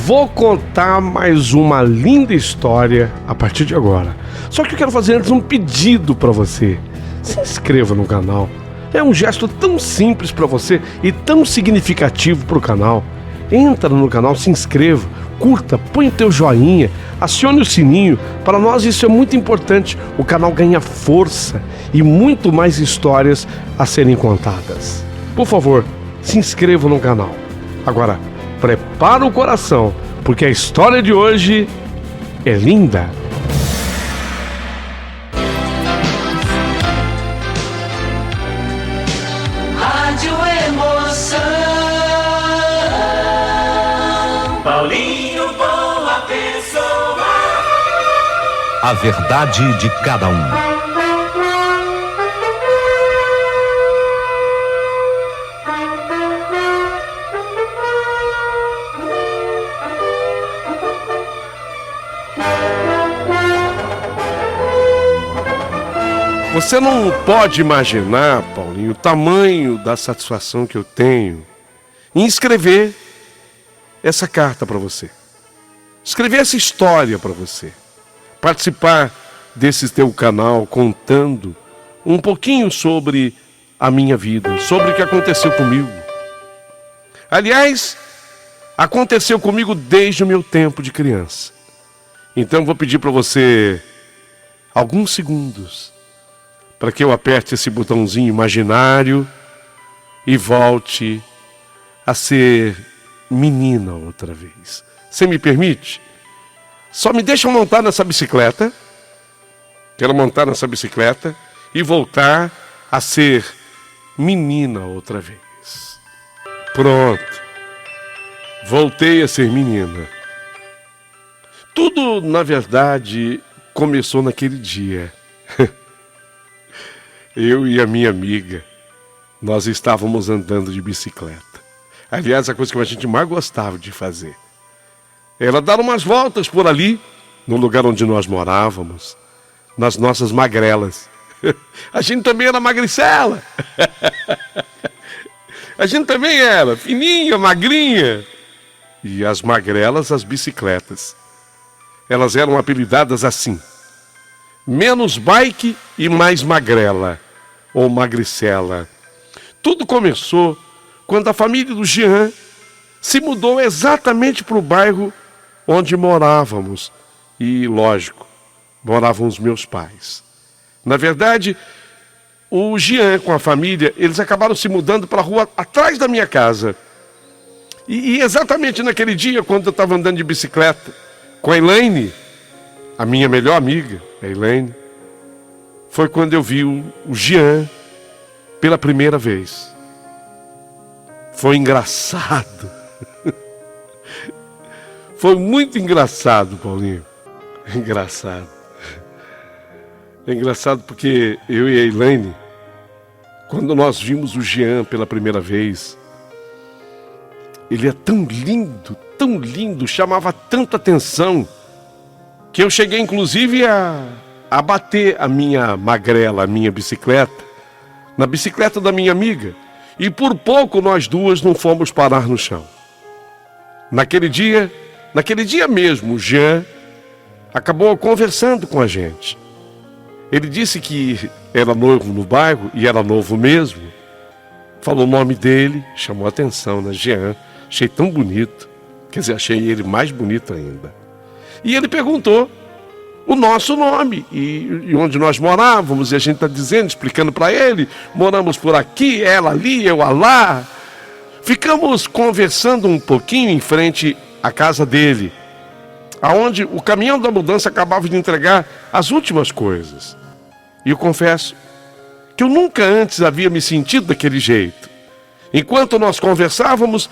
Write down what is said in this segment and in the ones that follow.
Vou contar mais uma linda história a partir de agora. Só que eu quero fazer antes um pedido para você. Se inscreva no canal. É um gesto tão simples para você e tão significativo para o canal. Entra no canal, se inscreva, curta, põe o teu joinha, acione o sininho. Para nós isso é muito importante. O canal ganha força e muito mais histórias a serem contadas. Por favor, se inscreva no canal. Agora, prepara o coração, porque a história de hoje é linda. Rádio Emoção. Paulinho, boa pessoa. A verdade de cada um. Você não pode imaginar, Paulinho, o tamanho da satisfação que eu tenho em escrever essa carta para você. Escrever essa história para você. Participar desse teu canal contando um pouquinho sobre a minha vida, sobre o que aconteceu comigo. Aliás, aconteceu comigo desde o meu tempo de criança. Então vou pedir para você alguns segundos para que eu aperte esse botãozinho imaginário e volte a ser menina outra vez. Você me permite? Só me deixa montar nessa bicicleta. Quero montar nessa bicicleta e voltar a ser menina outra vez. Pronto. Voltei a ser menina. Tudo, na verdade, começou naquele dia. Eu e a minha amiga, nós estávamos andando de bicicleta. Aliás, a coisa que a gente mais gostava de fazer era dar umas voltas por ali, no lugar onde nós morávamos, nas nossas magrelas. A gente também era magricela. A gente também era fininha, magrinha. E as magrelas, as bicicletas. Elas eram apelidadas assim: menos bike e mais magrela, ou magricela. Tudo começou quando a família do Jean se mudou exatamente para o bairro onde morávamos. E, lógico, moravam os meus pais. Na verdade, o Jean com a família, eles acabaram se mudando para a rua atrás da minha casa. E exatamente naquele dia, quando eu estava andando de bicicleta com a Elaine, a minha melhor amiga, a Elaine, foi quando eu vi o Jean pela primeira vez. Foi engraçado. Foi muito engraçado, Paulinho. Engraçado. É engraçado porque eu e a Elaine, quando nós vimos o Jean pela primeira vez, ele é tão lindo, chamava tanta atenção, que eu cheguei inclusive a bater a minha magrela, a minha bicicleta, na bicicleta da minha amiga. E por pouco nós duas não fomos parar no chão. Naquele dia mesmo, o Jean acabou conversando com a gente. Ele disse que era novo no bairro, e era novo mesmo. Falou o nome dele, chamou a atenção, né? Jean. Achei tão bonito. Quer dizer, achei ele mais bonito ainda. E ele perguntou o nosso nome e onde nós morávamos. E a gente está dizendo, explicando para ele: moramos por aqui, ela ali, eu lá. Ficamos conversando um pouquinho em frente à casa dele, aonde o caminhão da mudança acabava de entregar as últimas coisas. E eu confesso que eu nunca antes havia me sentido daquele jeito. Enquanto nós conversávamos,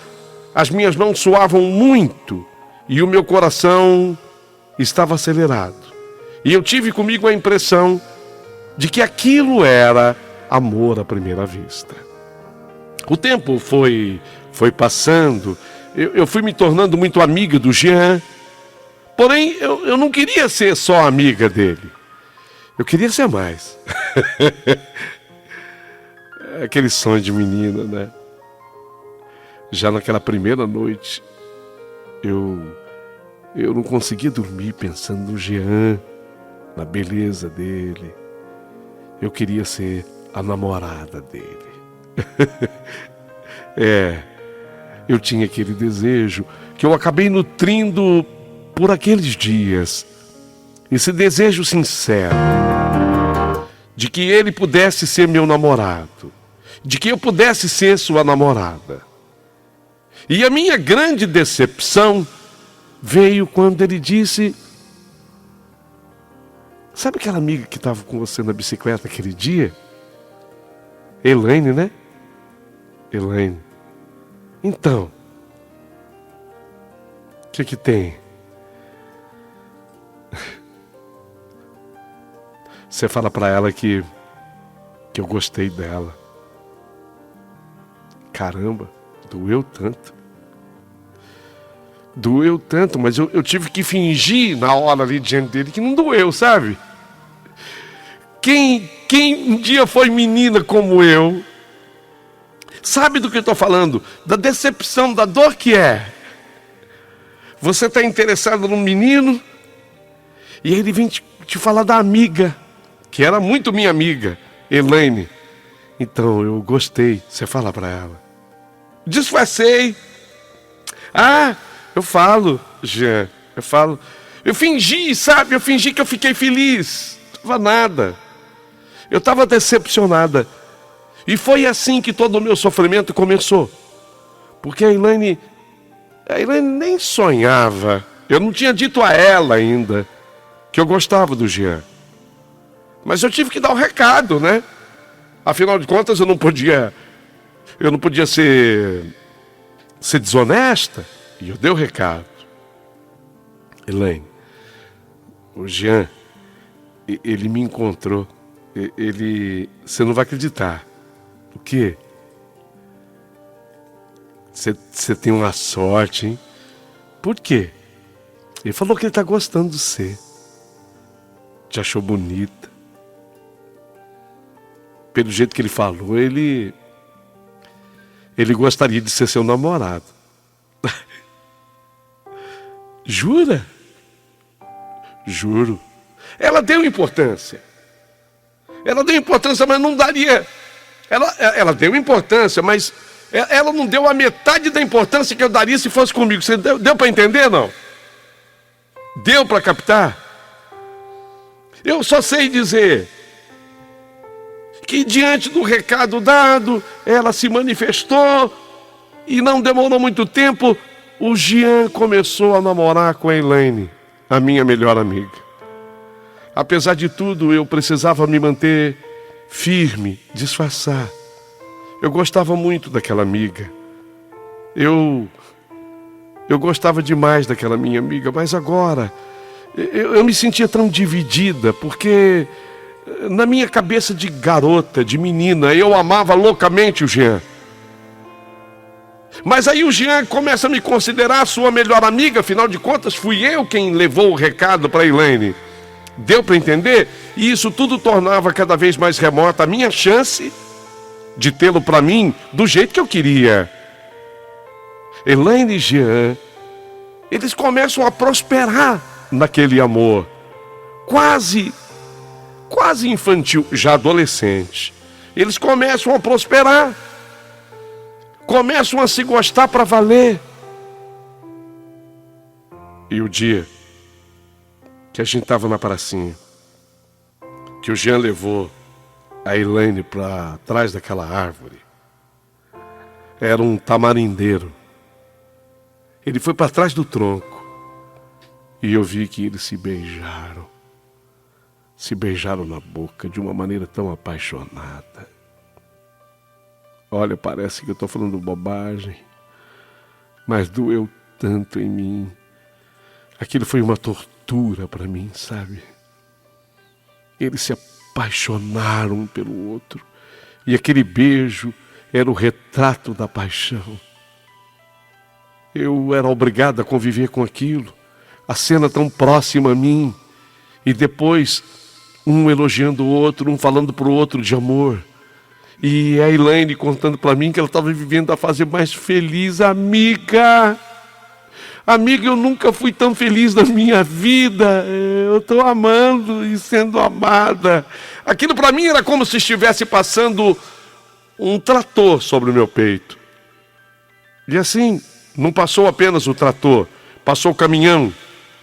as minhas mãos suavam muito e o meu coração estava acelerado. E eu tive comigo a impressão de que aquilo era amor à primeira vista. O tempo foi passando, eu fui me tornando muito amiga do Jean. Porém, eu não queria ser só amiga dele. Eu queria ser mais. Aquele sonho de menina, né? Já naquela primeira noite, Eu não conseguia dormir pensando no Jean, na beleza dele. Eu queria ser a namorada dele. Eu tinha aquele desejo que eu acabei nutrindo por aqueles dias. Esse desejo sincero de que ele pudesse ser meu namorado, de que eu pudesse ser sua namorada. E a minha grande decepção veio quando ele disse: sabe aquela amiga que estava com você na bicicleta aquele dia? Elaine, né? Elaine. Então, o que tem? Você fala pra ela que eu gostei dela. Caramba, doeu tanto. Doeu tanto, mas eu tive que fingir na hora ali diante dele que não doeu, sabe? Quem um dia foi menina como eu, sabe do que eu estou falando? Da decepção, da dor que é. Você está interessado num menino e ele vem te falar da amiga, que era muito minha amiga, Elaine. Então, eu gostei. Você fala para ela. Disfarcei. Eu falo, Jean. Eu fingi, sabe? Eu fingi que eu fiquei feliz. Não estava nada. Eu estava decepcionada. E foi assim que todo o meu sofrimento começou. Porque a Elaine nem sonhava. Eu não tinha dito a ela ainda que eu gostava do Jean. Mas eu tive que dar o recado, né? Afinal de contas, eu não podia ser desonesta. E eu dei o recado. Elaine, o Jean, ele me encontrou. Você não vai acreditar. O quê? Você tem uma sorte, hein? Por quê? Ele falou que ele está gostando de você. Te achou bonita. Pelo jeito que ele falou, ele gostaria de ser seu namorado. Jura? Juro. Ela deu importância. Mas não daria. Ela deu importância, mas ela não deu a metade da importância que eu daria se fosse comigo. Você deu para entender, não? Deu para captar? Eu só sei dizer que diante do recado dado, ela se manifestou e não demorou muito tempo, o Jean começou a namorar com a Elaine, a minha melhor amiga. Apesar de tudo, eu precisava me manter firme, disfarçar. Eu gostava muito daquela amiga. Eu gostava demais daquela minha amiga, mas agora eu me sentia tão dividida, porque na minha cabeça de garota, de menina, eu amava loucamente o Jean. Mas aí o Jean começa a me considerar sua melhor amiga, afinal de contas fui eu quem levou o recado para a Elaine. Deu para entender? E isso tudo tornava cada vez mais remota a minha chance de tê-lo para mim do jeito que eu queria. Elaine e Jean, eles começam a prosperar naquele amor, quase infantil, já adolescente. Eles começam a prosperar, começam a se gostar para valer. E o dia que a gente estava na pracinha, que o Jean levou a Elaine para trás daquela árvore, era um tamarindeiro. Ele foi para trás do tronco e eu vi que eles se beijaram na boca de uma maneira tão apaixonada. Olha, parece que eu estou falando bobagem, mas doeu tanto em mim. Aquilo foi uma tortura para mim, sabe? Eles se apaixonaram um pelo outro e aquele beijo era o retrato da paixão. Eu era obrigado a conviver com aquilo, a cena tão próxima a mim, e depois um elogiando o outro, um falando para o outro de amor. E a Elaine contando para mim que ela estava vivendo a fase mais feliz. Amiga, Amigo, eu nunca fui tão feliz na minha vida. Eu estou amando e sendo amada. Aquilo para mim era como se estivesse passando um trator sobre o meu peito. E assim, não passou apenas o trator, passou o caminhão.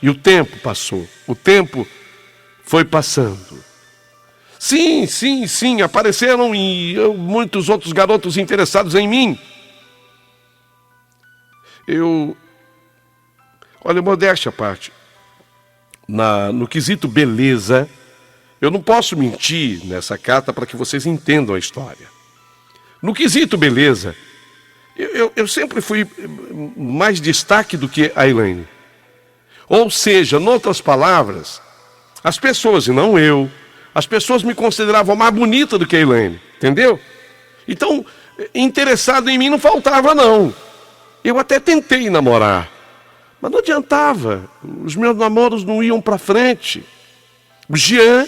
E o tempo passou. O tempo foi passando. Sim, apareceram muitos outros garotos interessados em mim. Olha, modéstia à parte, no quesito beleza, eu não posso mentir nessa carta para que vocês entendam a história. No quesito beleza, eu sempre fui mais destaque do que a Elaine. Ou seja, em outras palavras, as pessoas, e não eu, as pessoas me consideravam mais bonita do que a Elaine, entendeu? Então, interessado em mim não faltava, não. Eu até tentei namorar, mas não adiantava. Os meus namoros não iam para frente. O Jean,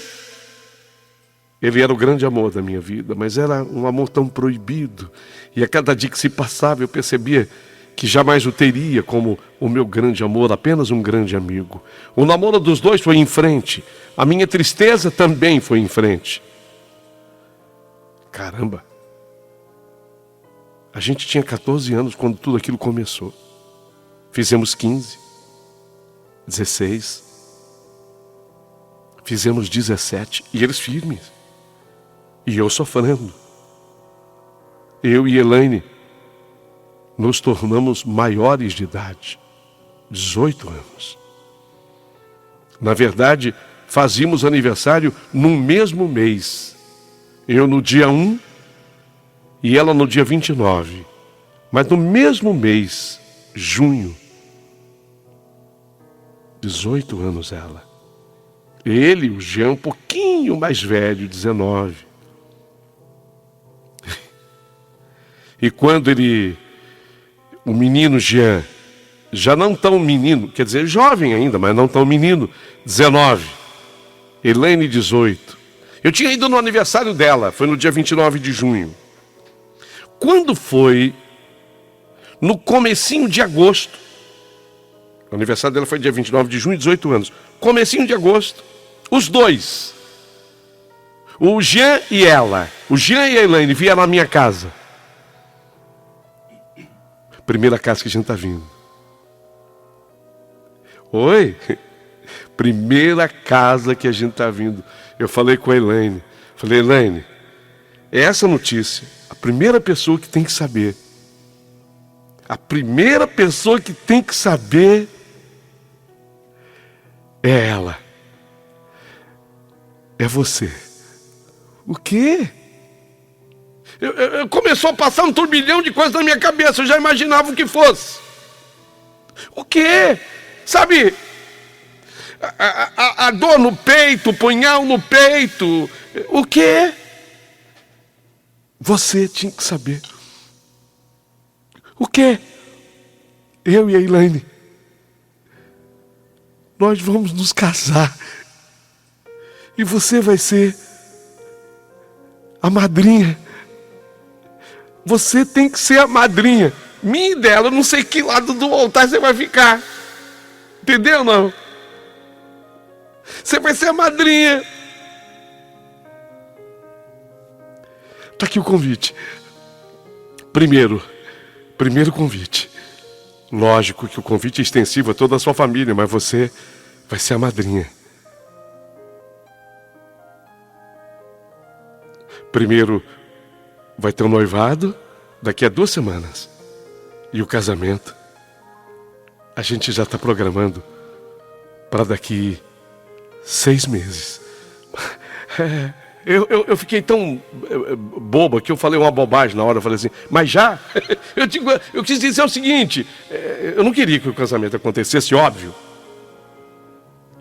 ele era o grande amor da minha vida, mas era um amor tão proibido. E a cada dia que se passava eu percebia que jamais o teria como o meu grande amor, apenas um grande amigo. O namoro dos dois foi em frente. A minha tristeza também foi em frente. Caramba! A gente tinha 14 anos quando tudo aquilo começou. Fizemos 15, 16, fizemos 17, e eles firmes. E eu sofrendo. Eu e Elaine nos tornamos maiores de idade, 18 anos. Na verdade, fazíamos aniversário no mesmo mês. Eu no dia 1 e ela no dia 29. Mas no mesmo mês, junho, 18 anos ela. Ele, o Jean, um pouquinho mais velho, 19. E quando o menino Jean, já não tão menino, quer dizer, jovem ainda, mas não tão menino, 19. Elaine, 18. Eu tinha ido no aniversário dela, foi no dia 29 de junho. Quando foi no comecinho de agosto, o aniversário dela foi dia 29 de junho, 18 anos. Comecinho de agosto, os dois, o Jean e ela, o Jean e a Elaine vieram à minha casa. Primeira casa que a gente está vindo. Oi? Primeira casa que a gente está vindo. Eu falei com a Elaine. Falei, Elaine, essa notícia, a primeira pessoa que tem que saber. A primeira pessoa que tem que saber é ela. É você. O quê? Começou a passar um turbilhão de coisas na minha cabeça. Eu já imaginava o que fosse. O quê? Sabe? A dor no peito, o punhal no peito. O quê? Você tinha que saber. O quê? Eu e a Elaine. Nós vamos nos casar. E você vai ser a madrinha. Você tem que ser a madrinha. Minha e dela, eu não sei que lado do altar você vai ficar. Entendeu, não? Você vai ser a madrinha. Está aqui o convite. Primeiro convite. Lógico que o convite é extensivo a toda a sua família, mas você vai ser a madrinha. Primeiro vai ter um noivado daqui a 2 semanas. E o casamento a gente já está programando para daqui 6 meses. Eu fiquei tão boba que eu falei uma bobagem na hora. Eu falei assim, mas já? Eu quis dizer o seguinte, eu não queria que o casamento acontecesse, óbvio.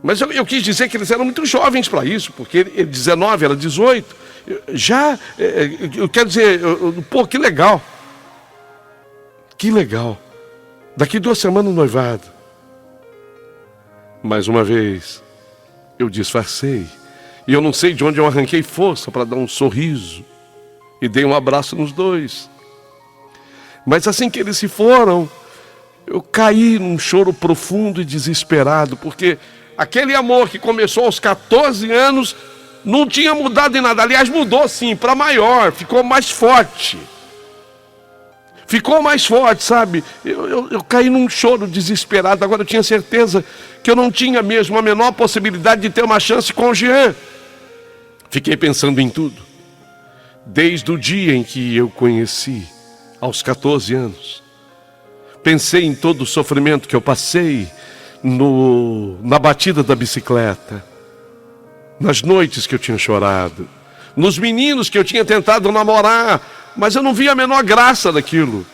Mas eu quis dizer que eles eram muito jovens para isso, porque ele 19, ela 18. Já, eu quero dizer, pô, que legal. Que legal. Daqui 2 semanas o noivado. Mais uma vez, eu disfarcei. E eu não sei de onde eu arranquei força para dar um sorriso. E dei um abraço nos dois. Mas assim que eles se foram, eu caí num choro profundo e desesperado, porque aquele amor que começou aos 14 anos não tinha mudado em nada. Aliás, mudou sim, para maior, ficou mais forte. Ficou mais forte, sabe? Eu caí num choro desesperado. Agora eu tinha certeza que eu não tinha mesmo a menor possibilidade de ter uma chance com o Jean. Fiquei pensando em tudo. Desde o dia em que eu conheci, aos 14 anos. Pensei em todo o sofrimento que eu passei na batida da bicicleta. Nas noites que eu tinha chorado. Nos meninos que eu tinha tentado namorar, mas eu não via a menor graça daquilo.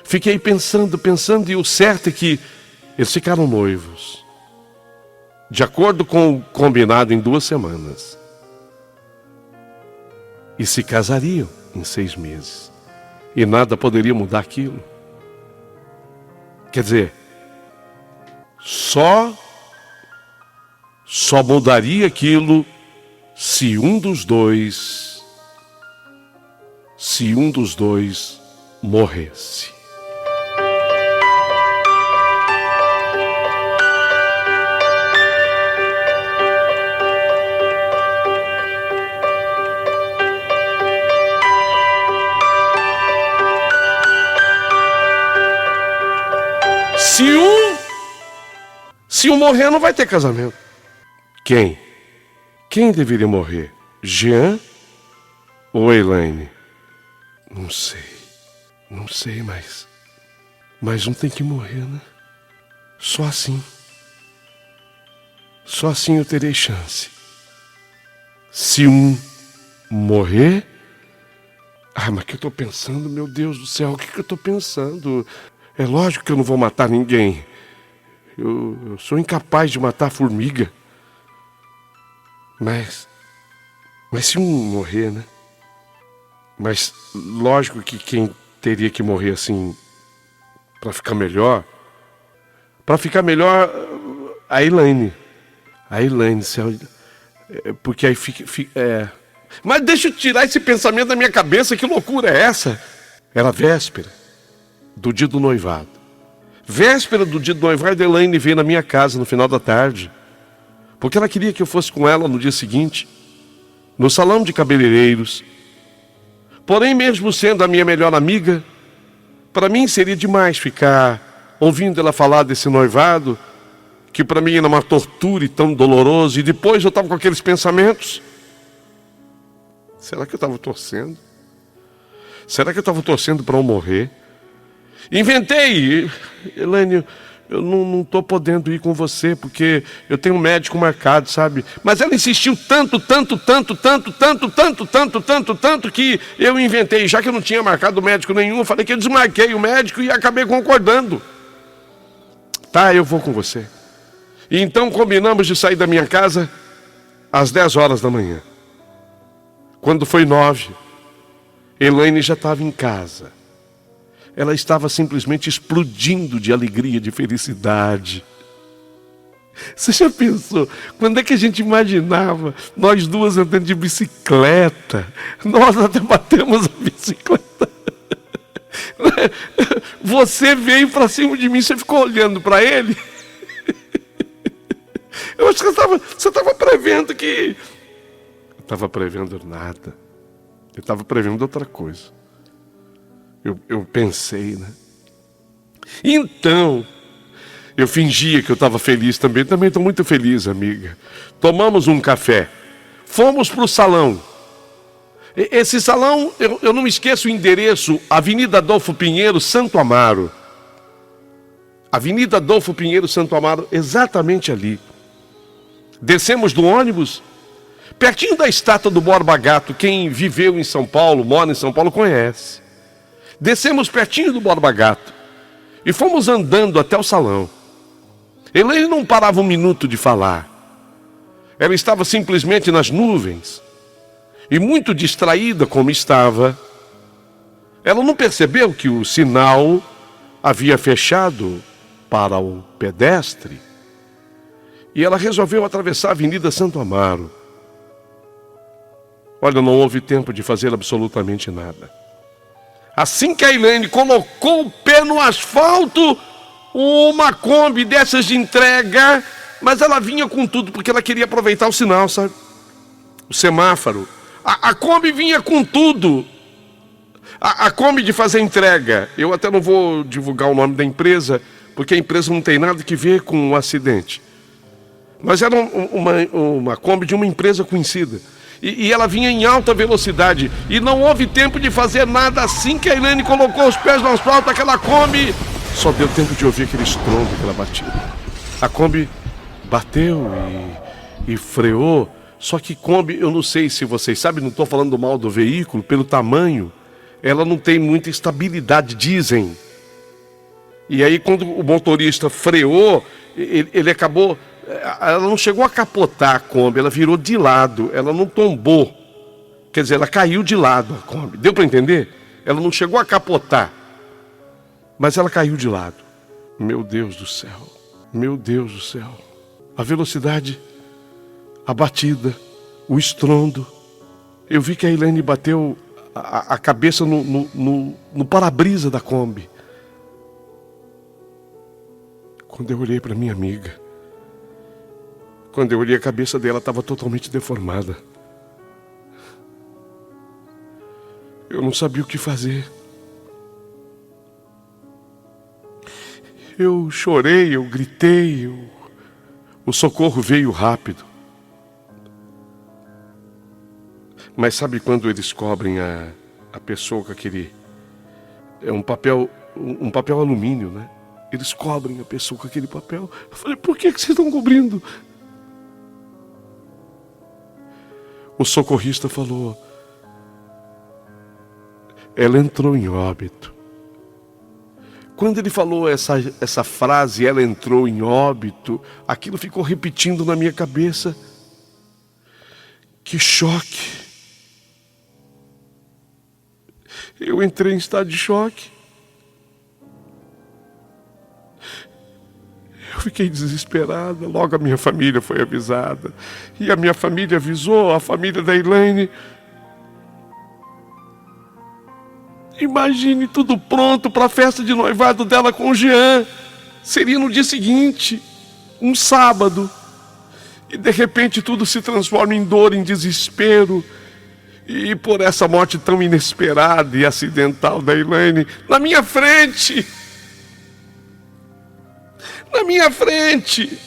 Fiquei pensando, e o certo é que eles ficaram noivos. De acordo com o combinado, em 2 semanas. E se casariam em 6 meses. E nada poderia mudar aquilo. Quer dizer, só mudaria aquilo se um dos dois morresse. Se um morrer, não vai ter casamento. Quem? Quem deveria morrer? Jean ou Elaine? Não sei, mas um tem que morrer, né? Só assim eu terei chance. Se um morrer... mas o que eu estou pensando, meu Deus do céu, o que eu estou pensando? É lógico que eu não vou matar ninguém. Eu sou incapaz de matar formiga. Mas se um morrer, né? Mas lógico que quem teria que morrer assim para ficar melhor, a Elaine, porque aí fica. Mas deixa eu tirar esse pensamento da minha cabeça, que loucura é essa? Era véspera do dia do noivado. Véspera do dia do noivado, a Elaine veio na minha casa no final da tarde, porque ela queria que eu fosse com ela no dia seguinte, no salão de cabeleireiros. Porém, mesmo sendo a minha melhor amiga, para mim seria demais ficar ouvindo ela falar desse noivado, que para mim era uma tortura e tão doloroso, e depois eu estava com aqueles pensamentos. Será que eu estava torcendo? Será que eu estava torcendo para eu morrer? Inventei, Elaine, eu não estou podendo ir com você, porque eu tenho um médico marcado, sabe? Mas ela insistiu tanto, que eu inventei. Já que eu não tinha marcado médico nenhum, eu falei que eu desmarquei o médico e acabei concordando. Tá, eu vou com você. E então combinamos de sair da minha casa às 10 horas da manhã. Quando foi 9, Elaine já estava em casa. Ela estava simplesmente explodindo de alegria, de felicidade. Você já pensou? Quando é que a gente imaginava nós duas andando de bicicleta? Nós até batemos a bicicleta. Você veio para cima de mim, você ficou olhando para ele. Eu acho que você estava prevendo que... Eu estava prevendo nada. Eu estava prevendo outra coisa. Eu pensei, né? Então, eu fingia que eu estava feliz também. Também estou muito feliz, amiga. Tomamos um café. Fomos para o salão. Esse salão, eu não esqueço o endereço. Avenida Adolfo Pinheiro, Santo Amaro. Avenida Adolfo Pinheiro, Santo Amaro, exatamente ali. Descemos do ônibus, pertinho da estátua do Borba Gato. Quem viveu em São Paulo, mora em São Paulo, conhece. Descemos pertinho do Borba Gato e fomos andando até o salão. Elaine não parava um minuto de falar. Ela estava simplesmente nas nuvens. E muito distraída como estava, ela não percebeu que o sinal havia fechado para o pedestre. E ela resolveu atravessar a Avenida Santo Amaro. Olha, não houve tempo de fazer absolutamente nada. Assim que a Elaine colocou o pé no asfalto, uma Kombi dessas de entrega, mas ela vinha com tudo, porque ela queria aproveitar o sinal, sabe? O semáforo. A Kombi vinha com tudo. A Kombi de fazer entrega. Eu até não vou divulgar o nome da empresa, porque a empresa não tem nada que ver com o acidente. Mas era uma Kombi de uma empresa conhecida. E ela vinha em alta velocidade. E não houve tempo de fazer nada. Assim que a Elaine colocou os pés no asfalto, aquela Kombi... Só deu tempo de ouvir aquele estrondo, aquela batida. A Kombi bateu e freou. Só que Kombi, eu não sei se vocês sabem, não estou falando mal do veículo, pelo tamanho, ela não tem muita estabilidade, dizem. E aí quando o motorista freou, ele acabou... Ela não chegou a capotar a Kombi, ela virou de lado, ela não tombou. Quer dizer, ela caiu de lado a Kombi. Deu para entender? Ela não chegou a capotar, mas ela caiu de lado. Meu Deus do céu, meu Deus do céu. A velocidade, a batida, o estrondo. Eu vi que a Elaine bateu a cabeça no para-brisa da Kombi. Quando eu olhei para minha amiga, quando eu olhei, a cabeça dela estava totalmente deformada. Eu não sabia o que fazer. Eu chorei, eu gritei, o socorro veio rápido. Mas sabe quando eles cobrem a pessoa com aquele... É um papel alumínio, né? Eles cobrem a pessoa com aquele papel. Eu falei, por que vocês estão cobrindo? O socorrista falou, ela entrou em óbito. Quando ele falou essa frase, ela entrou em óbito, aquilo ficou repetindo na minha cabeça. Que choque. Eu entrei em estado de choque. Eu fiquei desesperada, logo a minha família foi avisada. E a minha família avisou, a família da Elaine. Imagine tudo pronto para a festa de noivado dela com o Jean. Seria no dia seguinte, um sábado. E de repente tudo se transforma em dor, em desespero. E por essa morte tão inesperada e acidental da Elaine, na minha frente... Na minha frente.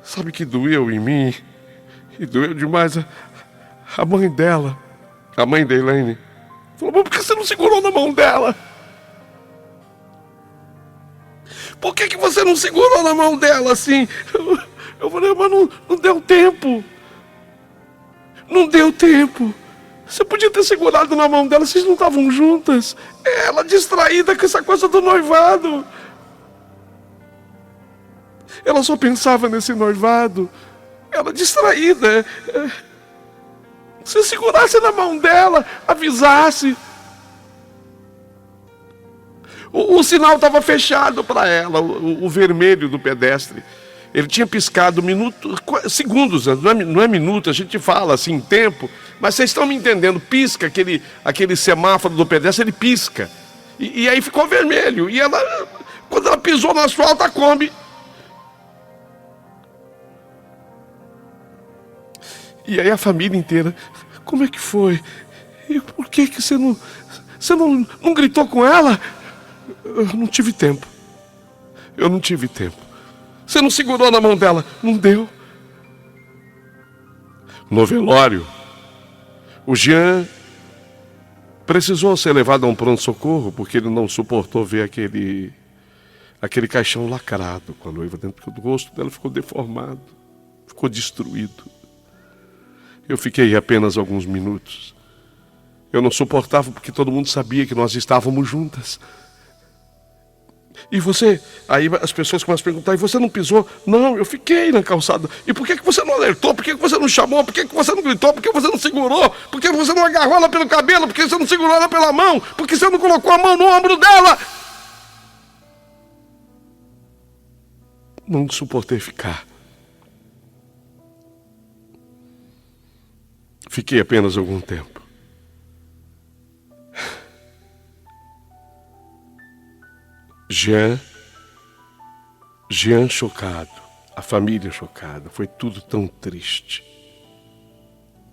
Sabe que doeu em mim? E doeu demais a mãe dela, a mãe da Elaine. Falou, mas por que você não segurou na mão dela? Por que você não segurou na mão dela assim? Eu falei, mas não deu tempo. Não deu tempo. Você podia ter segurado na mão dela, vocês não estavam juntas. Ela distraída com essa coisa do noivado. Ela só pensava nesse noivado. Ela distraída. Se segurasse na mão dela, avisasse. O sinal estava fechado para ela, o vermelho do pedestre. Ele tinha piscado segundos, não é minuto, a gente fala assim, tempo, mas vocês estão me entendendo, pisca aquele semáforo do pedestre, ele pisca. E aí ficou vermelho. E ela, quando ela pisou no asfalto, a Kombi. E aí a família inteira, como é que foi? E por que você não gritou com ela? Eu não tive tempo. Eu não tive tempo. Você não segurou na mão dela? Não deu. No velório, o Jean precisou ser levado a um pronto-socorro porque ele não suportou ver aquele caixão lacrado com a noiva dentro, porque o rosto dela ficou deformado, ficou destruído. Eu fiquei apenas alguns minutos. Eu não suportava porque todo mundo sabia que nós estávamos juntas. E você, aí as pessoas começam a perguntar, e você não pisou? Não, eu fiquei na calçada. E por que você não alertou? Por que você não chamou? Por que você não gritou? Por que você não segurou? Por que você não agarrou ela pelo cabelo? Por que você não segurou ela pela mão? Por que você não colocou a mão no ombro dela? Não suportei ficar. Fiquei apenas algum tempo. Jean chocado, a família chocada, foi tudo tão triste,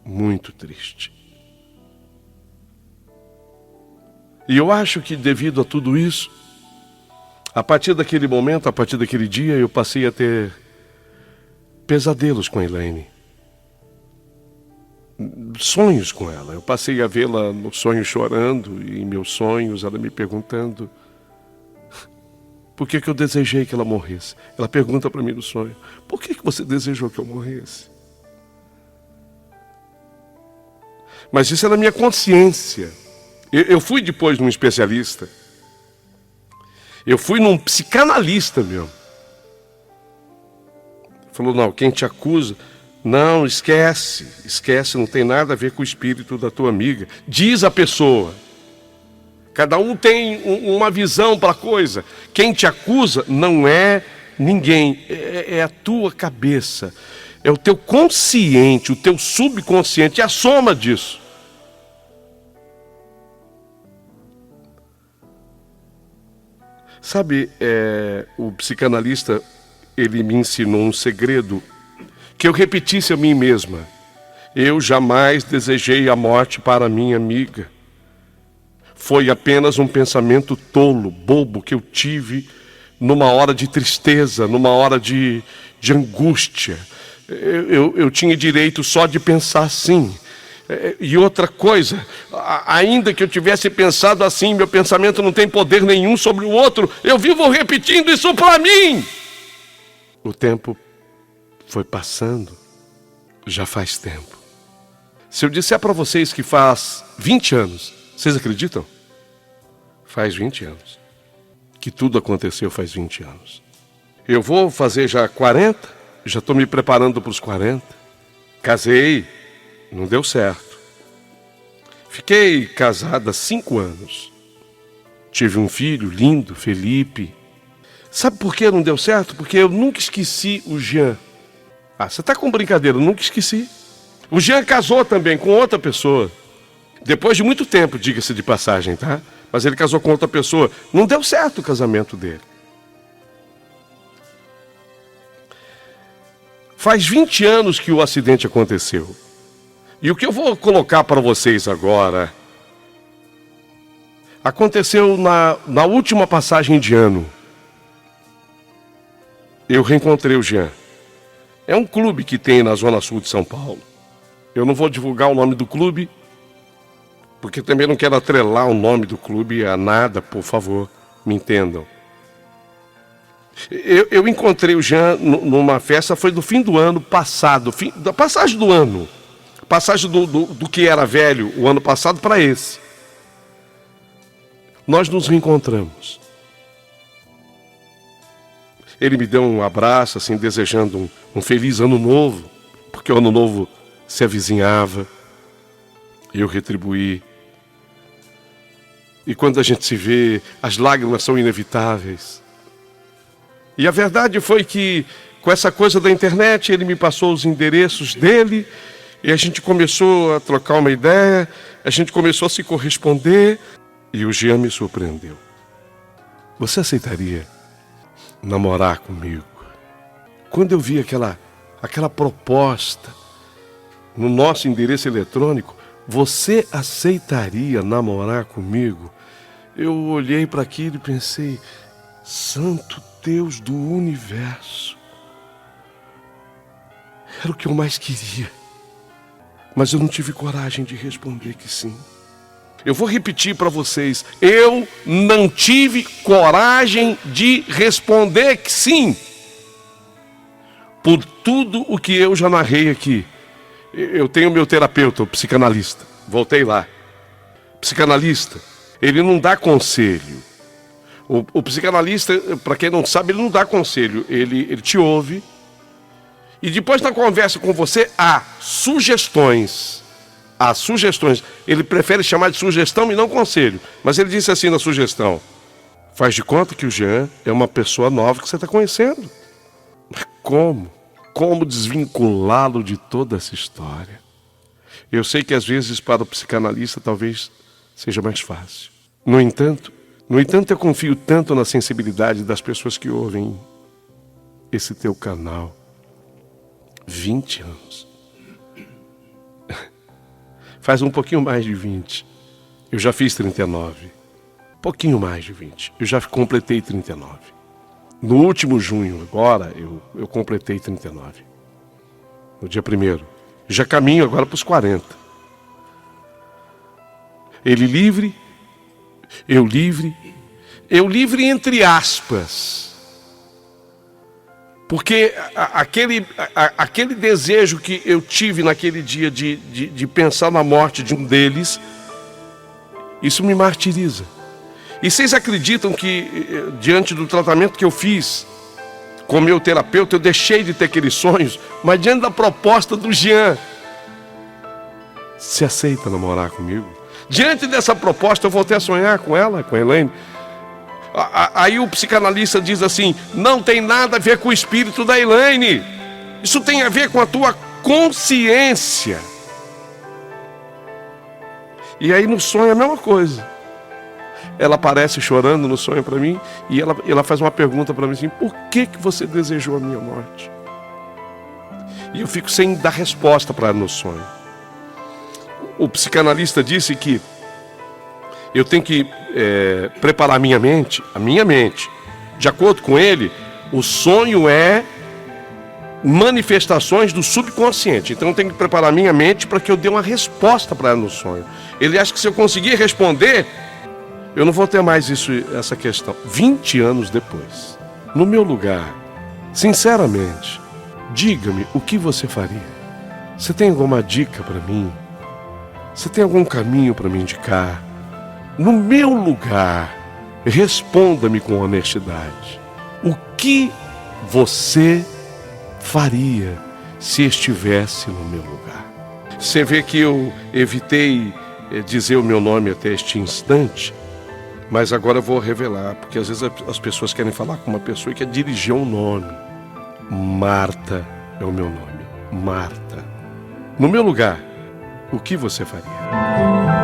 muito triste. E eu acho que devido a tudo isso, a partir daquele momento, a partir daquele dia, eu passei a ter pesadelos com a Elaine. Sonhos com ela. Eu passei a vê-la no sonho chorando e em meus sonhos ela me perguntando por que eu desejei que ela morresse. Ela pergunta para mim no sonho: por que você desejou que eu morresse? Mas isso é na minha consciência. Eu fui depois num especialista. Eu fui num psicanalista mesmo. Falou: não, quem te acusa... Não, esquece, não tem nada a ver com o espírito da tua amiga. Diz a pessoa. Cada um tem uma visão para a coisa. Quem te acusa não é ninguém, é a tua cabeça. É o teu consciente, o teu subconsciente, é a soma disso. Sabe, o psicanalista, ele me ensinou um segredo que eu repetisse a mim mesma: eu jamais desejei a morte para minha amiga. Foi apenas um pensamento tolo, bobo, que eu tive numa hora de tristeza, numa hora de angústia. Eu tinha direito só de pensar assim. E outra coisa, ainda que eu tivesse pensado assim, meu pensamento não tem poder nenhum sobre o outro. Eu vivo repetindo isso para mim. O tempo foi passando, já faz tempo. Se eu disser para vocês que faz 20 anos, vocês acreditam? Faz 20 anos. Que tudo aconteceu faz 20 anos. Eu vou fazer já 40, já estou me preparando para os 40. Casei, não deu certo. Fiquei casada 5 anos. Tive um filho lindo, Felipe. Sabe por que não deu certo? Porque eu nunca esqueci o Jean. Ah, você está com brincadeira, eu nunca esqueci. O Jean casou também com outra pessoa. Depois de muito tempo, diga-se de passagem, tá? Mas ele casou com outra pessoa. Não deu certo o casamento dele. Faz 20 anos que o acidente aconteceu. E o que eu vou colocar para vocês agora aconteceu na última passagem de ano. Eu reencontrei o Jean. É um clube que tem na Zona Sul de São Paulo. Eu não vou divulgar o nome do clube, porque também não quero atrelar o nome do clube a nada, por favor, me entendam. Eu encontrei o Jean numa festa, foi do fim do ano passado, da passagem do ano. Passagem do que era velho o ano passado para esse. Nós nos reencontramos. Ele me deu um abraço, assim, desejando um feliz ano novo, porque o ano novo se avizinhava. Eu retribuí. E quando a gente se vê, as lágrimas são inevitáveis. E a verdade foi que, com essa coisa da internet, ele me passou os endereços dele, e a gente começou a trocar uma ideia, a gente começou a se corresponder, e o Jean me surpreendeu. Você aceitaria namorar comigo? Quando eu vi aquela proposta no nosso endereço eletrônico, você aceitaria namorar comigo? Eu olhei para aquilo e pensei: santo Deus do universo, era o que eu mais queria. Mas eu não tive coragem de responder que sim. Eu vou repetir para vocês: eu não tive coragem de responder que sim. Por tudo o que eu já narrei aqui. Eu tenho meu terapeuta, o psicanalista. Voltei lá. Psicanalista, ele não dá conselho. O psicanalista, para quem não sabe, ele não dá conselho. Ele te ouve. E depois na conversa com você, há sugestões. Há sugestões. Ele prefere chamar de sugestão e não conselho. Mas ele disse assim na sugestão: faz de conta que o Jean é uma pessoa nova que você está conhecendo. Mas como? Como desvinculá-lo de toda essa história? Eu sei que às vezes para o psicanalista talvez seja mais fácil. No entanto, No entanto, eu confio tanto na sensibilidade das pessoas que ouvem esse teu canal. 20 anos. Faz um pouquinho mais de 20. Eu já fiz 39. Pouquinho mais de 20. Eu já completei 39. No último junho, agora, eu completei 39. No dia 1º. Já caminho agora para os 40. Ele livre, eu livre entre aspas. Porque aquele desejo que eu tive naquele dia de pensar na morte de um deles, isso me martiriza. E vocês acreditam que, diante do tratamento que eu fiz com meu terapeuta, eu deixei de ter aqueles sonhos, mas diante da proposta do Jean, se aceita namorar comigo? Diante dessa proposta, eu voltei a sonhar com ela, com a Elaine. Aí o psicanalista diz assim: não tem nada a ver com o espírito da Elaine, isso tem a ver com a tua consciência. E aí no sonho é a mesma coisa. Ela aparece chorando no sonho para mim e ela faz uma pergunta para mim assim: por que você desejou a minha morte? E eu fico sem dar resposta para ela no sonho. O psicanalista disse que eu tenho que preparar a minha mente. De acordo com ele, o sonho é manifestações do subconsciente. Então eu tenho que preparar a minha mente para que eu dê uma resposta para ela no sonho. Ele acha que se eu conseguir responder, eu não vou ter mais essa questão. 20 anos depois, no meu lugar, sinceramente, diga-me o que você faria. Você tem alguma dica para mim? Você tem algum caminho para me indicar? No meu lugar, responda-me com honestidade. O que você faria se estivesse no meu lugar? Você vê que eu evitei dizer o meu nome até este instante, mas agora eu vou revelar, porque às vezes as pessoas querem falar com uma pessoa e quer dirigir um nome. Marta é o meu nome. Marta. No meu lugar, o que você faria?